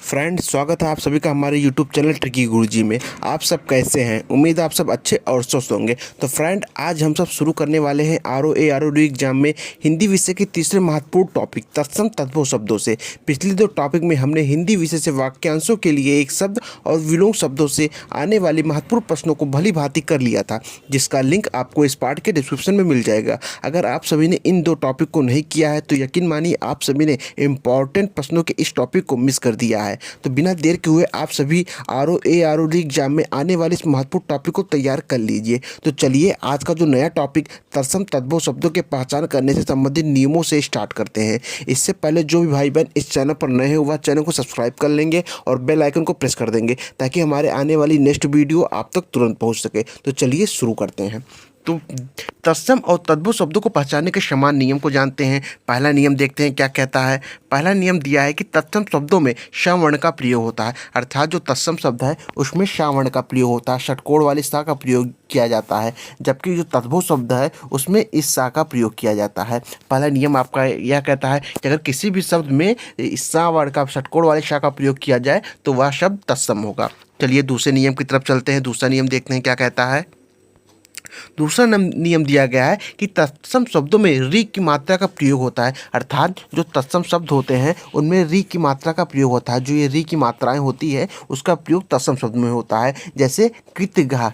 Friend, स्वागत है आप सभी का हमारे यूट्यूब चैनल ट्रिकी गुरुजी में। आप सब कैसे हैं? उम्मीद है आप सब अच्छे और स्वस्थ होंगे। तो फ्रेंड, आज हम सब शुरू करने वाले हैं आरओडी एग्जाम में हिंदी विषय के तीसरे महत्वपूर्ण टॉपिक तत्सम तद्भव शब्दों से। पिछले दो टॉपिक में हमने हिंदी विषय से वाक्यांशों के लिए एक शब्द और विलोम शब्दों से आने वाले महत्वपूर्ण प्रश्नों को भली भांति कर लिया था, जिसका लिंक आपको इस पार्ट के डिस्क्रिप्शन में मिल जाएगा। अगर आप सभी ने इन दो टॉपिक को नहीं किया है तो यकीन मानिए आप सभी ने इंपॉर्टेंट प्रश्नों के इस टॉपिक को मिस कर दिया है। तो बिना देर के हुए आप सभी आरओडी एग्जाम में आने वाले इस महत्वपूर्ण टॉपिक को तैयार कर लीजिए। तो चलिए आज का जो नया टॉपिक तत्सम तद्भव शब्दों के पहचान करने से संबंधित नियमों से स्टार्ट करते हैं। इससे पहले जो भी भाई बहन इस चैनल पर नए हैं वह चैनल को सब्सक्राइब कर लेंगे और बेल आइकन को प्रेस कर देंगे ताकि हमारे आने वाली नेक्स्ट वीडियो आप तक तुरंत पहुंच सके। तो चलिए शुरू करते हैं। तो तत्सम और तद्भव शब्दों को पहचानने के समान नियम को जानते हैं। पहला नियम देखते हैं क्या कहता है। पहला नियम दिया है कि तत्सम शब्दों में श वर्ण का प्रयोग होता है, अर्थात जो तत्सम शब्द है उसमें श वर्ण का प्रयोग होता है, षटकोण वाली सा का प्रयोग किया जाता है, जबकि जो तद्भव शब्द है उसमें इस सा का प्रयोग किया जाता है। पहला नियम आपका यह कहता है कि अगर किसी भी शब्द में इस सा वर्ण का षटकोण वाले सा का प्रयोग किया जाए तो वह शब्द तत्सम होगा। चलिए दूसरे नियम की तरफ चलते हैं। दूसरा नियम देखते हैं क्या कहता है। दूसरा नियम दिया गया है कि तत्सम शब्दों में री की मात्रा का प्रयोग होता है, अर्थात जो तत्सम शब्द होते हैं उनमें री की मात्रा का प्रयोग होता है। जो ये री की मात्राएं होती है उसका प्रयोग तत्सम शब्द में होता है। जैसे कृतग्रह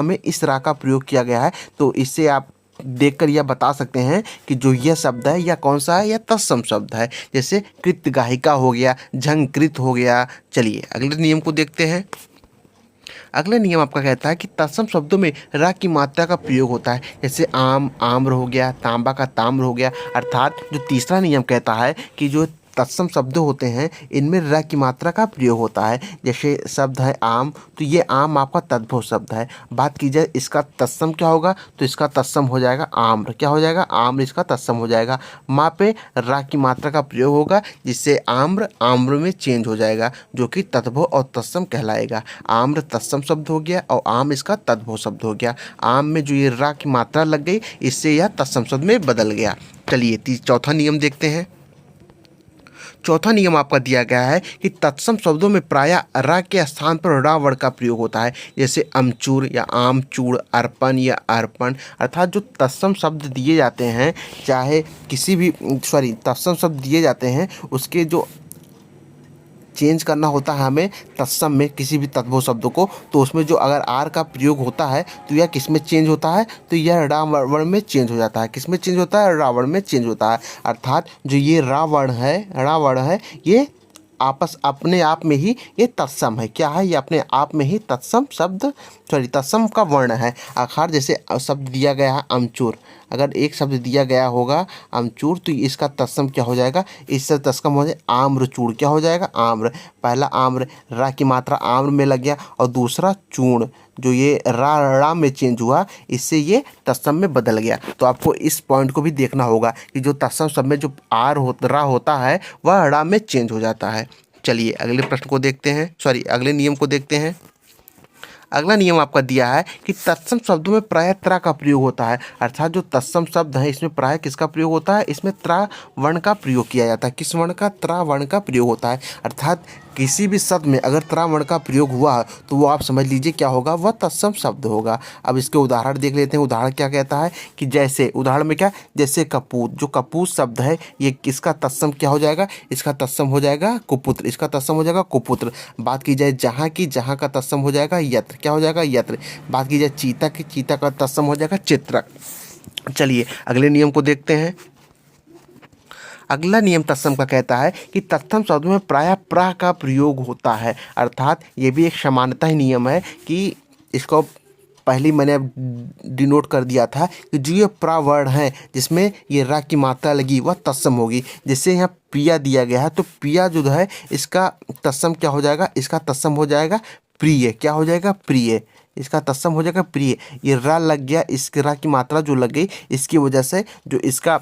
में इस रा का प्रयोग किया गया है। तो इससे आप देखकर यह बता सकते हैं कि जो यह शब्द है यह कौन सा है, यह तत्सम शब्द है। जैसे कृतगाहिका हो गया, झंकृत हो गया। चलिए अगले नियम को देखते हैं। अगला नियम आपका कहता है कि तत्सम शब्दों में र की मात्रा का प्रयोग होता है। जैसे आम आम्र हो गया, तांबा का ताम्र हो गया। अर्थात जो तीसरा नियम कहता है कि जो तत्सम शब्द होते हैं इनमें र की मात्रा का प्रयोग होता है। जैसे शब्द है आम, तो ये आम आपका तद्भव शब्द है। बात की जाए इसका तत्सम क्या होगा, तो इसका तत्सम हो जाएगा आम्र। क्या हो जाएगा? आम्र इसका तत्सम हो जाएगा। माँ पे र की मात्रा का प्रयोग होगा जिससे आम्र में चेंज हो जाएगा, जो कि तद्भव और तत्सम कहलाएगा। आम्र तत्सम शब्द हो गया और आम इसका तद्भव शब्द हो गया। आम में जो ये र की मात्रा लग गई इससे यह तत्सम शब्द में बदल गया। चलिए चौथा नियम देखते हैं। चौथा नियम आपका दिया गया है कि तत्सम शब्दों में प्रायः र के स्थान पर रा वर्ण का प्रयोग होता है। जैसे अमचूर या आमचूर, अर्पण या अर्पण। अर्थात जो तत्सम शब्द दिए जाते हैं, चाहे किसी भी तत्सम शब्द दिए जाते हैं उसके जो चेंज करना होता है हमें तत्सम में किसी भी तद्भव शब्दों को, तो उसमें जो अगर आर का प्रयोग होता है तो यह किस में चेंज होता है, तो यह रा वर्ण में चेंज हो जाता है। किस में चेंज होता है? रा वर्ण में चेंज होता है। अर्थात जो ये रा वर्ण है ये आपस अपने आप में ही ये तत्सम है। क्या है? ये अपने आप में ही तत्सम शब्द तत्सम का वर्ण है। आखिर जैसे शब्द दिया गया है अमचूर, अगर एक शब्द दिया गया होगा अमचूर तो इसका तत्सम क्या हो जाएगा? इससे तत्सम हो जाए आम्रचूड़। क्या हो जाएगा? आम्र। पहला आम्र रा की मात्रा आम्र में लग गया और दूसरा चूर्ण जो ये रा में चेंज हुआ इससे ये तत्सम में बदल गया। तो आपको इस पॉइंट को भी देखना होगा कि जो तत्सम शब्द में जो रा होता है वह रा में चेंज हो जाता है। चलिए अगले प्रश्न को देखते हैं, अगले नियम को देखते हैं। अगला नियम आपका दिया है कि तत्सम शब्दों में प्रायः त्रा का प्रयोग होता है। अर्थात जो तत्सम शब्द है इसमें प्रायः किसका प्रयोग होता है? इसमें त्रा वर्ण का प्रयोग किया जाता है। किस वर्ण का? त्रा वर्ण का प्रयोग होता है। अर्थात किसी भी शब्द में अगर त्रा वर्ण का प्रयोग हुआ तो वो आप समझ लीजिए क्या होगा, वह तत्सम शब्द होगा। अब इसके उदाहरण देख लेते हैं। उदाहरण क्या कहता है कि जैसे उदाहरण में क्या, जैसे कपूत, जो कपूत शब्द है ये किसका तत्सम क्या हो जाएगा? इसका तत्सम हो जाएगा कुपुत्र। इसका तत्सम हो जाएगा कुपुत्र। बात की जाए जहाँ का तत्सम हो जाएगा यत्र। क्या हो जाएगा? यत्र। बात की जाए चीता की, चीता का तत्सम हो जाएगा चित्रक। चलिए अगले नियम को देखते हैं। अगला नियम तत्सम का कहता है कि तत्सम शब्दों में प्रायः प्रा का प्रयोग होता है। अर्थात ये भी एक समानता ही नियम है कि इसको पहले मैंने डिनोट कर दिया था कि जो ये प्रा वर्ण है जिसमें ये रा की मात्रा लगी वह तत्सम होगी। जैसे यहाँ प्रिया दिया गया है तो प्रिया जो है इसका तत्सम क्या हो जाएगा? इसका तत्सम हो जाएगा प्रिय। क्या हो जाएगा? प्रिय। इसका तत्सम हो जाएगा प्रिय। ये रा लग गया, इसके रा की मात्रा जो लग गई इसकी वजह से जो इसका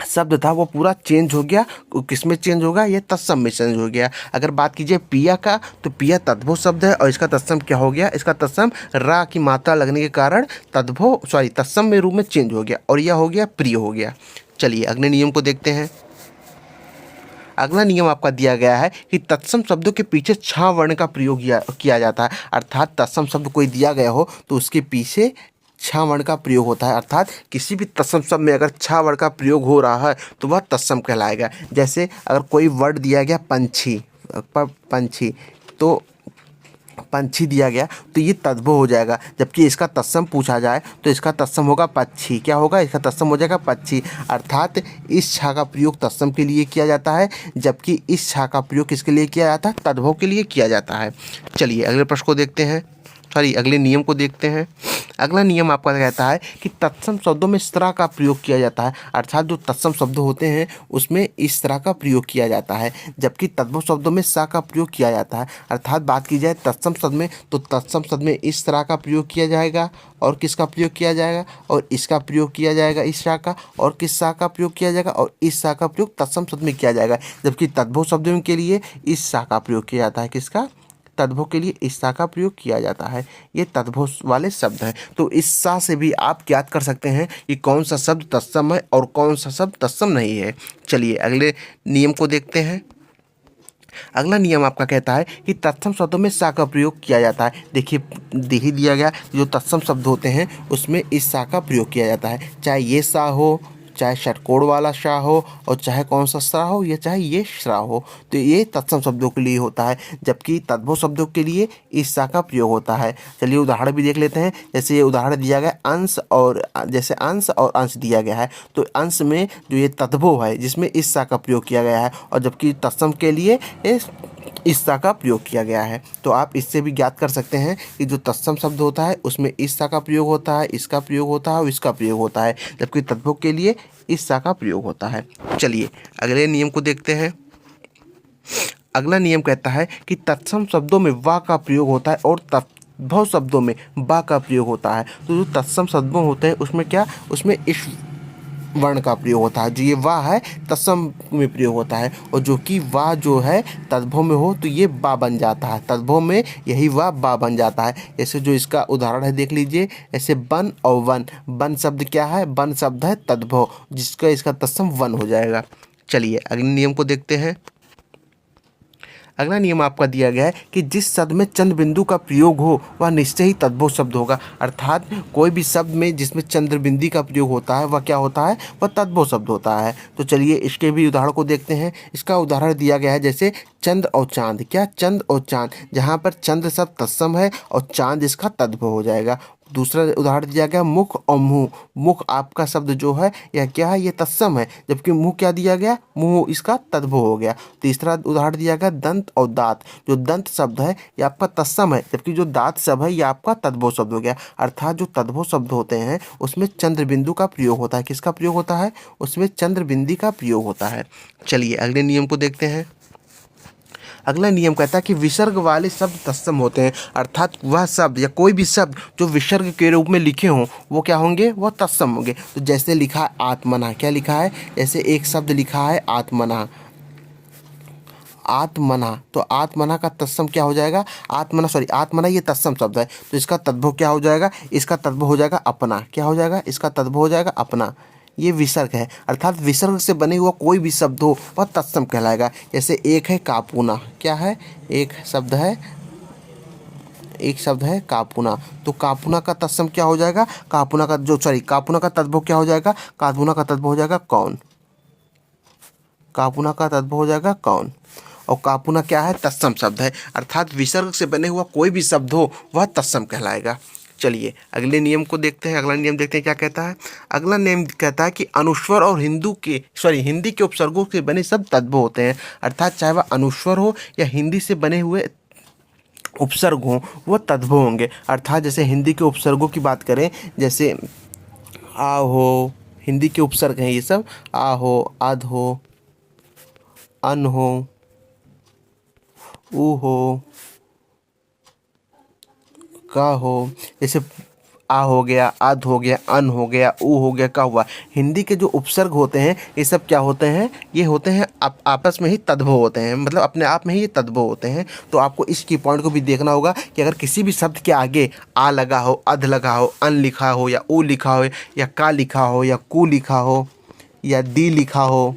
शब्द था वो पूरा चेंज हो गया। किस में चेंज होगा? ये तत्सम में चेंज हो गया। अगर बात कीजिए पिया का, तो पिया तद्भव शब्द है और इसका तत्सम क्या हो गया? इसका तत्सम रा की मात्रा लगने के कारण तत्सम में रूप में चेंज हो गया और यह हो गया प्रिय हो गया। चलिए अगले नियम को देखते हैं। अगला नियम आपका दिया गया है कि तत्सम शब्दों के पीछे छा वर्ण का प्रयोग किया जाता है। अर्थात तत्सम शब्द कोई दिया गया हो तो उसके पीछे छा वर्ण का प्रयोग होता है। अर्थात किसी भी तत्सम शब्द में अगर छा वर्ण का प्रयोग हो रहा है तो वह तत्सम कहलाएगा। जैसे अगर कोई वर्ड दिया गया पंछी, पंछी, तो पंछी दिया गया तो ये तद्भव हो जाएगा। जबकि इसका तत्सम पूछा जाए तो इसका तत्सम होगा पक्षी। क्या होगा? इसका तत्सम हो जाएगा पक्षी। अर्थात इस छा का प्रयोग तत्सम के लिए किया जाता है, जबकि इस छा का प्रयोग किसके लिए किया जाता है? तद्भव के लिए किया जाता है। चलिए अगले प्रश्न को देखते हैं, अगले नियम को देखते हैं। अगला नियम आपका कहता है कि तत्सम शब्दों में इस तरह का प्रयोग किया जाता है। अर्थात जो तत्सम शब्द होते हैं उसमें इस तरह का प्रयोग किया जाता है, जबकि तद्भव शब्दों में सा का प्रयोग किया जाता है। अर्थात बात की जाए तत्सम शब्द में तो तत्सम शब्द में इस तरह का प्रयोग किया जाएगा, और किसका प्रयोग किया जाएगा? और इसका प्रयोग किया जाएगा इस सा का, और किस सा का प्रयोग किया जाएगा? और इस सा का प्रयोग तत्सम शब्द में किया जाएगा। जबकि तद्भव शब्दों के लिए इस सा का प्रयोग किया जाता है। किसका? तद्भव के लिए इस सा का प्रयोग किया जाता है। ये तद्भव वाले शब्द हैं। तो इस सा से भी आप ज्ञात कर सकते हैं कि कौन सा शब्द तत्सम है और कौन सा शब्द तत्सम नहीं है। चलिए अगले नियम को देखते हैं। अगला नियम आपका कहता है कि तत्सम शब्दों में सा का प्रयोग किया जाता है। देखिए ही दिया गया जो तत्सम शब्द होते हैं उसमें इस सा का प्रयोग किया जाता है। चाहे ये सा हो, चाहे षटकोण वाला शा हो, और चाहे कौन सा सा हो, या चाहे ये श्रा हो, तो ये तत्सम शब्दों के लिए होता है। जबकि तद्भव शब्दों के लिए इस सा का प्रयोग होता है। चलिए उदाहरण भी देख लेते हैं। जैसे ये उदाहरण दिया गया अंश, और जैसे अंश और अंश दिया गया है तो अंश में जो ये तद्भव है जिसमें इस सा का प्रयोग किया गया है, और जबकि तत्सम के लिए इस सा का प्रयोग किया गया है। तो आप इससे भी ज्ञात कर सकते हैं कि जो तत्सम शब्द होता है उसमें इस सा का प्रयोग होता है, इसका प्रयोग होता है और इसका प्रयोग होता है, जबकि तद्भव के लिए इस सा का प्रयोग होता है। चलिए अगले नियम को देखते हैं। अगला नियम कहता है कि तत्सम शब्दों में वा का प्रयोग होता है और तद्भव शब्दों में बा का प्रयोग होता है। तो जो तत्सम शब्द होते हैं उसमें क्या? उसमें इस वर्ण का प्रयोग होता है। जो ये वाह है तत्सम में प्रयोग होता है, और जो कि वाह जो है तद्भव में हो तो ये बा बन जाता है। तद्भव में यही वाह बा बन जाता है। जैसे जो इसका उदाहरण है देख लीजिए। ऐसे बन और वन, बन शब्द क्या है? बन शब्द है तद्भव, जिसका इसका तत्सम वन हो जाएगा। चलिए अगले नियम को देखते हैं। अगला नियम आपका दिया गया है कि जिस शब्द में चंद्र बिंदु का प्रयोग हो वह निश्चय ही तद्भव शब्द होगा। अर्थात कोई भी शब्द में जिसमें चंद्र बिंदु का प्रयोग होता है वह क्या होता है? वह तद्भव शब्द होता है। तो चलिए इसके भी उदाहरण को देखते हैं। इसका उदाहरण दिया गया है जैसे चंद और चांद। क्या? चंद और चांद, जहाँ पर चंद्र शब्द तत्सम है और चांद इसका तद्भव हो जाएगा। दूसरा उदाहरण दिया गया मुख और मुंह। मुख आपका शब्द जो है यह क्या है? ये तत्सम है, जबकि मुंह क्या दिया गया? मुंह इसका तद्भव हो गया। तीसरा उदाहरण दिया गया दंत और दांत। जो दंत शब्द है ये आपका तत्सम है, जबकि जो दांत शब्द है ये आपका तद्भव शब्द हो गया। अर्थात जो तद्भव शब्द होते हैं उसमें चंद्र बिंदु का प्रयोग होता है। किसका प्रयोग होता है? उसमें चंद्र बिंदु का प्रयोग होता है। चलिए अगले नियम को देखते हैं। अगला नियम कहता है कि विसर्ग वाले शब्द तत्सम होते हैं। अर्थात वह शब्द या कोई भी शब्द जो विसर्ग के रूप में लिखे हों वो क्या होंगे? वह तत्सम होंगे। तो जैसे लिखा है आत्मना। क्या लिखा है? जैसे एक शब्द लिखा है आत्मना, आत्मना, तो आत्मना का तत्सम क्या हो जाएगा? आत्मना ये तत्सम शब्द है, तो इसका तद्भव क्या हो जाएगा? इसका तद्भव हो जाएगा अपना। क्या हो जाएगा? इसका तद्भव हो जाएगा अपना। ये विसर्ग है। अर्थात विसर्ग से बने हुआ कोई भी शब्द हो वह तत्सम कहलाएगा। जैसे एक है कापुना। क्या है? एक शब्द है कापुना। तो कापुना का तत्सम क्या हो जाएगा? कापुना का तद्भव क्या हो जाएगा? कापुना का तद्भव हो जाएगा कौन। कापुना का तद्भव हो जाएगा कौन। और कापुना क्या है? तत्सम शब्द है। अर्थात विसर्ग से बने हुआ कोई भी शब्द हो वह तत्सम कहलाएगा। चलिए अगले नियम को देखते हैं। अगला नियम देखते हैं क्या कहता है। अगला नियम कहता है कि अनुस्वर और हिंदी के उपसर्गों से बने शब्द तद्भव होते हैं। अर्थात चाहे वह अनुस्वर हो या हिंदी से बने हुए उपसर्ग हों वह तद्भव होंगे। अर्थात जैसे हिंदी के उपसर्गों की बात करें, जैसे आ हो, हिंदी के उपसर्ग हैं ये सब। आ हो, अध हो, अन हो, ऊ हो, का हो। जैसे आ हो गया, अध हो गया, अन हो गया, ऊ हो गया, का हुआ। हिंदी के जो उपसर्ग होते हैं ये सब क्या होते हैं? ये होते हैं आपस में ही तद्भव होते हैं, मतलब अपने आप में ही ये तद्भव होते हैं। तो आपको इस की पॉइंट को भी देखना होगा कि अगर किसी भी शब्द के आगे आ लगा हो, अध लगा हो, अन लिखा हो, या ऊ लिखा हो, या का लिखा हो, या कु लिखा हो, या दी लिखा हो,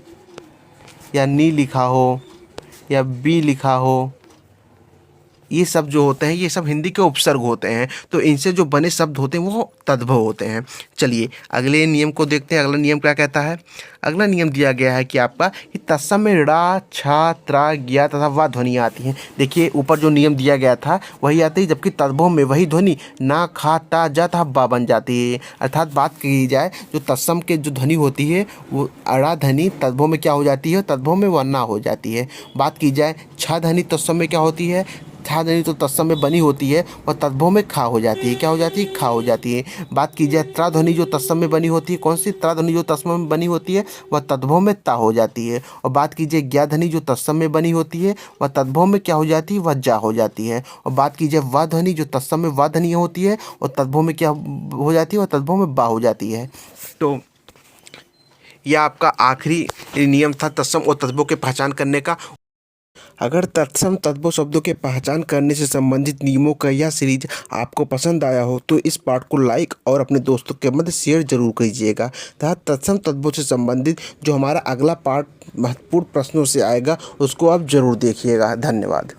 या नी लिखा हो या बी लिखा हो, ये सब जो होते हैं ये सब हिंदी के उपसर्ग होते हैं। तो इनसे जो बने शब्द होते हैं वो तद्भव होते हैं। चलिए अगले नियम को देखते हैं। अगला नियम क्या कहता है? अगला नियम दिया गया है कि आपका कि तत्सम में ड़ा, छा, त्रा, ज्ञा तथा वा ध्वनियाँ आती हैं। देखिए ऊपर जो नियम दिया गया था वही आती है, जबकि तद्भव में वही ध्वनि ना, खा, टा, जा तथा बा बन जाती है। अर्थात बात की जाए जो तत्सम के जो ध्वनि होती है वो अड़ा ध्वनि तद्भव में क्या हो जाती है? तद्भव में वरना हो जाती है। बात की जाए छा ध्वनि तत्सम में क्या होती है? छा ध्वनि तो तत्सम में बनी होती है वह तद्भव में खा हो जाती है। क्या हो जाती है? खा हो जाती है। बात की जाए त्रा ध्वनि जो तत्सम में बनी होती है, कौन सी त्रा ध्वनि जो तत्सम में बनी होती है वह तद्भव में ता हो जाती है। और बात कीजिए ज्ञा ध्वनि जो तत्सम में बनी होती है वह तद्भव में क्या हो जाती है? वह जा हो जाती है। और बात कीजिए वा ध्वनि जो तत्सम में वा ध्वनि होती है और तद्भव में क्या हो जाती है? वह तद्भव में बा हो जाती है। तो यह आपका आखिरी नियम था तत्सम और तद्भव के पहचान करने का। अगर तत्सम तद्भव शब्दों के पहचान करने से संबंधित नियमों का यह सीरीज आपको पसंद आया हो तो इस पाठ को लाइक और अपने दोस्तों के मध्य शेयर जरूर कीजिएगा तथा तत्सम तद्भव से संबंधित जो हमारा अगला पाठ महत्वपूर्ण प्रश्नों से आएगा उसको आप जरूर देखिएगा। धन्यवाद।